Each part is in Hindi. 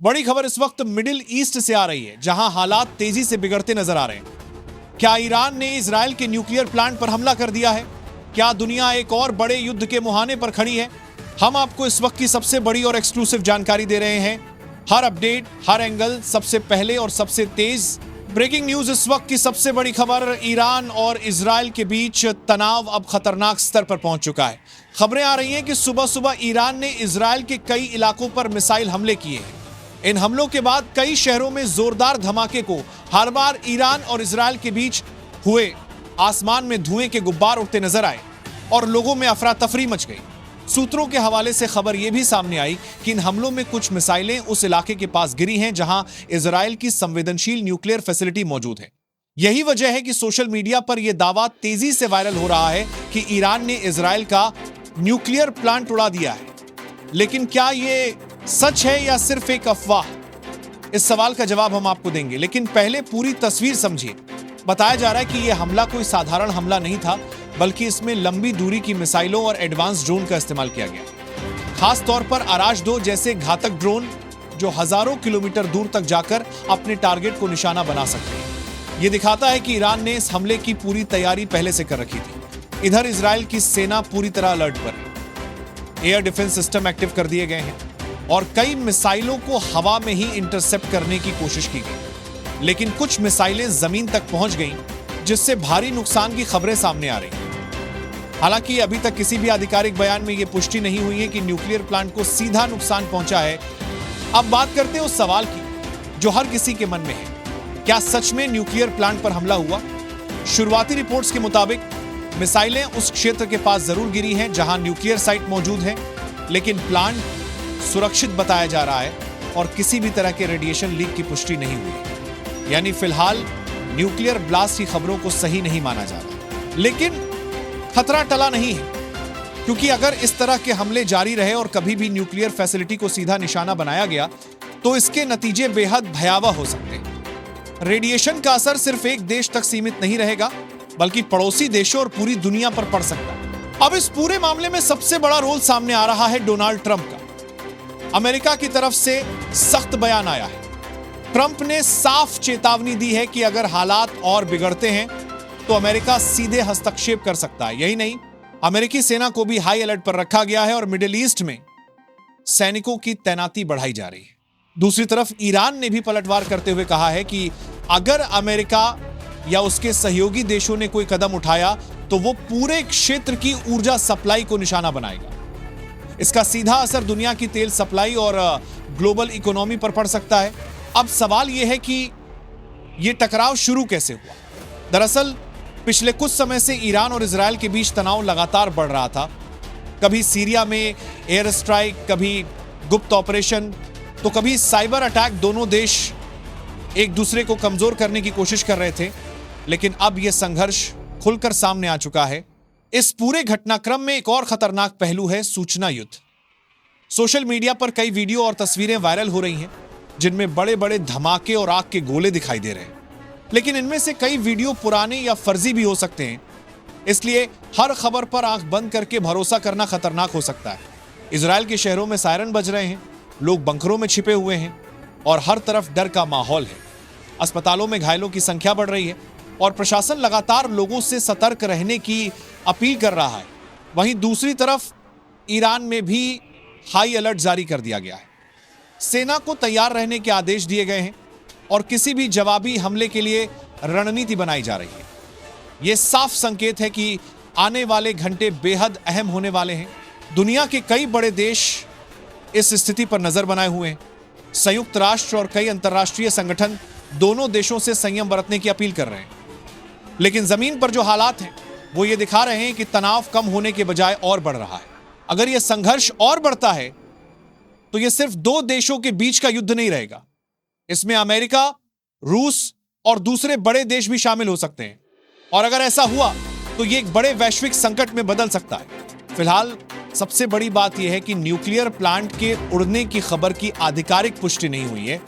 बड़ी खबर इस वक्त मिडिल ईस्ट से आ रही है, जहां हालात तेजी से बिगड़ते नजर आ रहे हैं। क्या ईरान ने इजराइल के न्यूक्लियर प्लांट पर हमला कर दिया है? क्या दुनिया एक और बड़े युद्ध के मुहाने पर खड़ी है? हम आपको इस वक्त की सबसे बड़ी और एक्सक्लूसिव जानकारी दे रहे हैं। हर अपडेट, हर एंगल, सबसे पहले और सबसे तेज ब्रेकिंग न्यूज। इस वक्त की सबसे बड़ी खबर, ईरान और इजराइल के बीच तनाव अब खतरनाक स्तर पर पहुंच चुका है। खबरें आ रही हैं कि सुबह सुबह ईरान ने इजराइल के कई इलाकों पर मिसाइल हमले किए हैं। इन हमलों के बाद कई शहरों में जोरदार धमाके को हर बार ईरान और इजराइल के बीच हुए। आसमान में धुएं के गुब्बार उड़ते नजर आए और लोगों में अफरा तफरी मच गई। सूत्रों के हवाले से खबर यह भी सामने आई कि इन हमलों में कुछ मिसाइलें उस इलाके के पास गिरी हैं जहां इजराइल की संवेदनशील न्यूक्लियर फैसिलिटी मौजूद है। यही वजह है कि सोशल मीडिया पर यह दावा तेजी से वायरल हो रहा है कि ईरान ने इजराइल का न्यूक्लियर प्लांट उड़ा दिया है। लेकिन क्या यह सच है या सिर्फ एक अफवाह? इस सवाल का जवाब हम आपको देंगे, लेकिन पहले पूरी तस्वीर समझिए। बताया जा रहा है कि यह हमला कोई साधारण हमला नहीं था, बल्कि इसमें लंबी दूरी की मिसाइलों और एडवांस ड्रोन का इस्तेमाल किया गया। खास तौर पर आराश-2 जैसे घातक ड्रोन जो हजारों किलोमीटर दूर तक जाकर अपने टारगेट को निशाना बना सकते हैं। यह दिखाता है कि ईरान ने इस हमले की पूरी तैयारी पहले से कर रखी थी। इधर इजराइल की सेना पूरी तरह अलर्ट पर है। एयर डिफेंस सिस्टम एक्टिव कर दिए गए हैं और कई मिसाइलों को हवा में ही इंटरसेप्ट करने की कोशिश की गई, लेकिन कुछ मिसाइलें जमीन तक पहुंच गईं, जिससे भारी नुकसान की खबरें सामने आ रही हैं। हालांकि अभी तक किसी भी आधिकारिक बयान में यह पुष्टि नहीं हुई है कि न्यूक्लियर प्लांट को सीधा नुकसान पहुंचा है। अब बात करते हैं उस सवाल की जो हर किसी के मन में है। क्या सच में न्यूक्लियर प्लांट पर हमला हुआ? शुरुआती रिपोर्ट्स के मुताबिक मिसाइलें उस क्षेत्र के पास जरूर गिरी हैं जहां न्यूक्लियर साइट मौजूद है, लेकिन प्लांट सुरक्षित बताया जा रहा है और किसी भी तरह के रेडिएशन लीक की पुष्टि नहीं हुई। यानी फिलहाल न्यूक्लियर ब्लास्ट की खबरों को सही नहीं माना जा रहा। लेकिन खतरा टला नहीं है, क्योंकि अगर इस तरह के हमले जारी रहे और कभी भी न्यूक्लियर फैसिलिटी को सीधा निशाना बनाया गया तो इसके नतीजे बेहद भयावह हो सकते हैं। रेडिएशन का असर सिर्फ एक देश तक सीमित नहीं रहेगा, बल्कि पड़ोसी देशों और पूरी दुनिया पर पड़ सकता है। अब इस पूरे मामले में सबसे बड़ा रोल सामने आ रहा है डोनाल्ड ट्रंप का। अमेरिका की तरफ से सख्त बयान आया है। ट्रंप ने साफ चेतावनी दी है कि अगर हालात और बिगड़ते हैं तो अमेरिका सीधे हस्तक्षेप कर सकता है। यही नहीं, अमेरिकी सेना को भी हाई अलर्ट पर रखा गया है और मिडिल ईस्ट में सैनिकों की तैनाती बढ़ाई जा रही है। दूसरी तरफ ईरान ने भी पलटवार करते हुए कहा है कि अगर अमेरिका या उसके सहयोगी देशों ने कोई कदम उठाया तो वो पूरे क्षेत्र की ऊर्जा सप्लाई को निशाना बनाएगा। इसका सीधा असर दुनिया की तेल सप्लाई और ग्लोबल इकोनॉमी पर पड़ सकता है। अब सवाल यह है कि यह टकराव शुरू कैसे हुआ? दरअसल पिछले कुछ समय से ईरान और इजराइल के बीच तनाव लगातार बढ़ रहा था। कभी सीरिया में एयर स्ट्राइक, कभी गुप्त ऑपरेशन, तो कभी साइबर अटैक। दोनों देश एक दूसरे को कमजोर करने की कोशिश कर रहे थे, लेकिन अब यह संघर्ष खुलकर सामने आ चुका है। इस पूरे घटनाक्रम में एक और खतरनाक पहलू है सूचना युद्ध। सोशल मीडिया पर कई वीडियो और तस्वीरें वायरल हो रही हैं जिनमें बड़े बड़े धमाके और आग के गोले दिखाई दे रहे हैं, लेकिन इनमें से कई वीडियो पुराने या फर्जी भी हो सकते हैं। इसलिए हर खबर पर आंख बंद करके भरोसा करना खतरनाक हो सकता है। इजराइल के शहरों में सायरन बज रहे हैं, लोग बंकरों में छिपे हुए हैं और हर तरफ डर का माहौल है। अस्पतालों में घायलों की संख्या बढ़ रही है और प्रशासन लगातार लोगों से सतर्क रहने की अपील कर रहा है। वहीं दूसरी तरफ ईरान में भी हाई अलर्ट जारी कर दिया गया है। सेना को तैयार रहने के आदेश दिए गए हैं और किसी भी जवाबी हमले के लिए रणनीति बनाई जा रही है। यह साफ संकेत है कि आने वाले घंटे बेहद अहम होने वाले हैं। दुनिया के कई बड़े देश इस स्थिति पर नजर बनाए हुए हैं। संयुक्त राष्ट्र और कई अंतर्राष्ट्रीय संगठन दोनों देशों से संयम बरतने की अपील कर रहे हैं, लेकिन जमीन पर जो हालात हैं वो ये दिखा रहे हैं कि तनाव कम होने के बजाय और बढ़ रहा है। अगर यह संघर्ष और बढ़ता है तो यह सिर्फ दो देशों के बीच का युद्ध नहीं रहेगा। इसमें अमेरिका, रूस और दूसरे बड़े देश भी शामिल हो सकते हैं, और अगर ऐसा हुआ तो यह एक बड़े वैश्विक संकट में बदल सकता है। फिलहाल सबसे बड़ी बात यह है कि न्यूक्लियर प्लांट के उड़ने की खबर की आधिकारिक पुष्टि नहीं हुई है,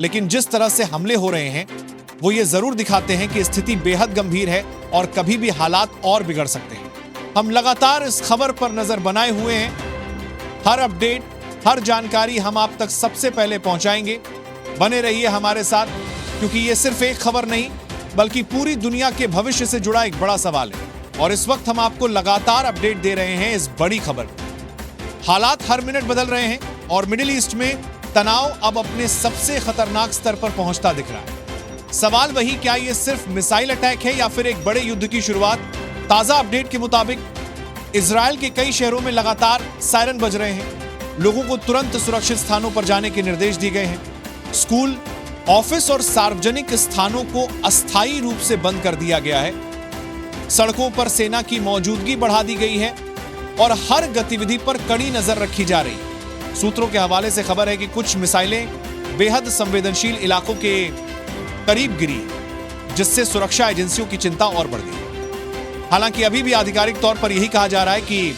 लेकिन जिस तरह से हमले हो रहे हैं वो ये जरूर दिखाते हैं कि स्थिति बेहद गंभीर है और कभी भी हालात और बिगड़ सकते हैं। हम लगातार इस खबर पर नजर बनाए हुए हैं। हर अपडेट, हर जानकारी हम आप तक सबसे पहले पहुंचाएंगे। बने रहिए हमारे साथ, क्योंकि ये सिर्फ एक खबर नहीं बल्कि पूरी दुनिया के भविष्य से जुड़ा एक बड़ा सवाल है। और इस वक्त हम आपको लगातार अपडेट दे रहे हैं इस बड़ी खबर। हालात हर मिनट बदल रहे हैं और मिडिल ईस्ट में तनाव अब अपने सबसे खतरनाक स्तर पर पहुंचता दिख रहा है। सवाल वही, क्या यह सिर्फ मिसाइल अटैक है या फिर एक बड़े युद्ध की शुरुआत? ताजा अपडेट के मुताबिक इजराइल के कई शहरों में लगातार सायरन बज रहे हैं। लोगों को तुरंत सुरक्षित स्थानों पर जाने के निर्देश दिए गए हैं। स्कूल, ऑफिस और सार्वजनिक स्थानों को अस्थायी रूप से बंद कर दिया गया है। सड़कों पर सेना की मौजूदगी बढ़ा दी गई है और हर गतिविधि पर कड़ी नजर रखी जा रही है। सूत्रों के हवाले से खबर है कि कुछ मिसाइलें बेहद संवेदनशील इलाकों के करीब गिरी, जिससे सुरक्षा एजेंसियों की चिंता और बढ़ गई। हालांकि अभी भी आधिकारिक तौर पर यही कहा जा रहा है कि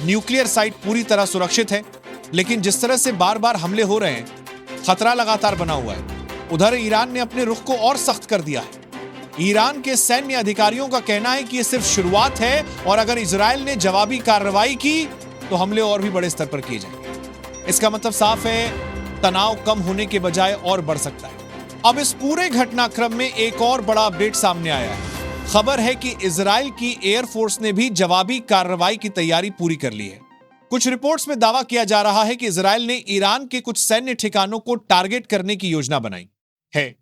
न्यूक्लियर साइट पूरी तरह सुरक्षित है, लेकिन जिस तरह से बार बार हमले हो रहे हैं, खतरा लगातार बना हुआ है। उधर ईरान ने अपने रुख को और सख्त कर दिया है। ईरान के सैन्य अधिकारियों का कहना है कि यह सिर्फ शुरुआत है और अगर इजराइल ने जवाबी कार्रवाई की तो हमले और भी बड़े स्तर पर किए जाएंगे। इसका मतलब साफ है, तनाव कम होने के बजाय और बढ़ सकता है। अब इस पूरे घटनाक्रम में एक और बड़ा अपडेट सामने आया है। खबर है कि इजराइल की एयरफोर्स ने भी जवाबी कार्रवाई की तैयारी पूरी कर ली है। कुछ रिपोर्ट्स में दावा किया जा रहा है कि इजराइल ने ईरान के कुछ सैन्य ठिकानों को टारगेट करने की योजना बनाई है।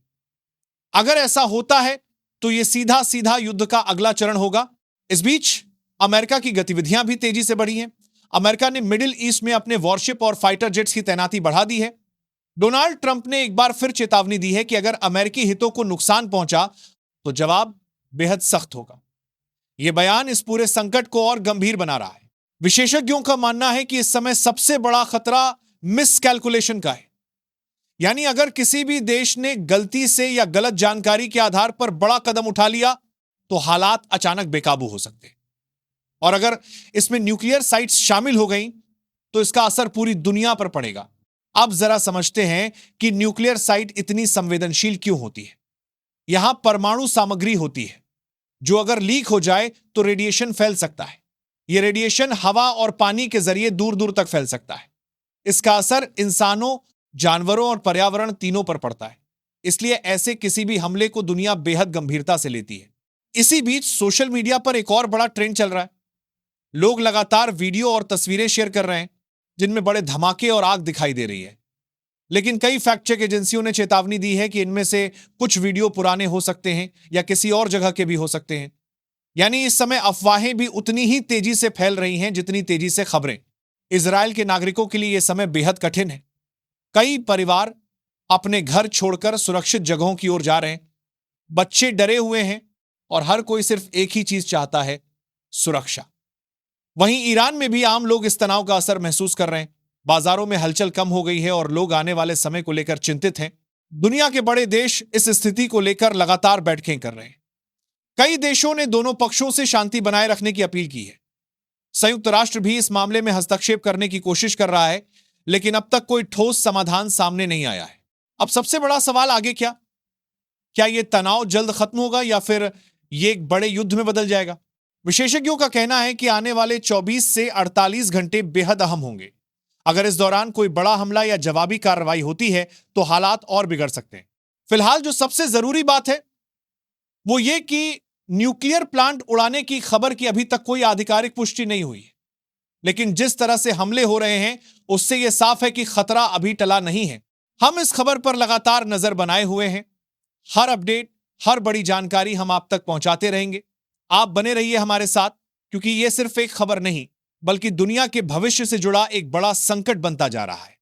अगर ऐसा होता है तो यह सीधा सीधा युद्ध का अगला चरण होगा। इस बीच अमेरिका की गतिविधियां भी तेजी से बढ़ी हैं। अमेरिका ने मिडिल ईस्ट में अपने वॉरशिप और फाइटर जेट्स की तैनाती बढ़ा दी है। डोनाल्ड ट्रंप ने एक बार फिर चेतावनी दी है कि अगर अमेरिकी हितों को नुकसान पहुंचा तो जवाब बेहद सख्त होगा। यह बयान इस पूरे संकट को और गंभीर बना रहा है। विशेषज्ञों का मानना है कि इस समय सबसे बड़ा खतरा मिसकैलकुलेशन का है। यानी अगर किसी भी देश ने गलती से या गलत जानकारी के आधार पर बड़ा कदम उठा लिया तो हालात अचानक बेकाबू हो सकते हैं। और अगर इसमें न्यूक्लियर साइट्स शामिल हो गई तो इसका असर पूरी दुनिया पर पड़ेगा। अब जरा समझते हैं कि न्यूक्लियर साइट इतनी संवेदनशील क्यों होती है। यहां परमाणु सामग्री होती है जो अगर लीक हो जाए तो रेडिएशन फैल सकता है। यह रेडिएशन हवा और पानी के जरिए दूर दूर तक फैल सकता है। इसका असर इंसानों, जानवरों और पर्यावरण तीनों पर पड़ता है। इसलिए ऐसे किसी भी हमले को दुनिया बेहद गंभीरता से लेती है। इसी बीच सोशल मीडिया पर एक और बड़ा ट्रेंड चल रहा है। लोग लगातार वीडियो और तस्वीरें शेयर कर रहे हैं जिनमें बड़े धमाके और आग दिखाई दे रही है। लेकिन कई फैक्ट चेक एजेंसियों ने चेतावनी दी है कि इनमें से कुछ वीडियो पुराने हो सकते हैं या किसी और जगह के भी हो सकते हैं। यानी इस समय अफवाहें भी उतनी ही तेजी से फैल रही हैं जितनी तेजी से खबरें। इजराइल के नागरिकों के लिए यह समय बेहद कठिन है। कई परिवार अपने घर छोड़कर सुरक्षित जगहों की ओर जा रहे हैं। बच्चे डरे हुए हैं और हर कोई सिर्फ एक ही चीज चाहता है, सुरक्षा। वहीं ईरान में भी आम लोग इस तनाव का असर महसूस कर रहे हैं। बाजारों में हलचल कम हो गई है और लोग आने वाले समय को लेकर चिंतित हैं। दुनिया के बड़े देश इस स्थिति को लेकर लगातार बैठकें कर रहे हैं। कई देशों ने दोनों पक्षों से शांति बनाए रखने की अपील की है। संयुक्त राष्ट्र भी इस मामले में हस्तक्षेप करने की कोशिश कर रहा है, लेकिन अब तक कोई ठोस समाधान सामने नहीं आया है। अब सबसे बड़ा सवाल आगे क्या यह तनाव जल्द खत्म होगा या फिर यह एक बड़े युद्ध में बदल जाएगा? विशेषज्ञों का कहना है कि आने वाले 24 से 48 घंटे बेहद अहम होंगे। अगर इस दौरान कोई बड़ा हमला या जवाबी कार्रवाई होती है तो हालात और बिगड़ सकते हैं। फिलहाल जो सबसे जरूरी बात है वो ये कि न्यूक्लियर प्लांट उड़ाने की खबर की अभी तक कोई आधिकारिक पुष्टि नहीं हुई है। लेकिन जिस तरह से हमले हो रहे हैं उससे यह साफ है कि खतरा अभी टला नहीं है। हम इस खबर पर लगातार नजर बनाए हुए हैं। हर अपडेट, हर बड़ी जानकारी हम आप तक पहुंचाते रहेंगे। आप बने रहिए हमारे साथ, क्योंकि यह सिर्फ एक खबर नहीं बल्कि दुनिया के भविष्य से जुड़ा एक बड़ा संकट बनता जा रहा है।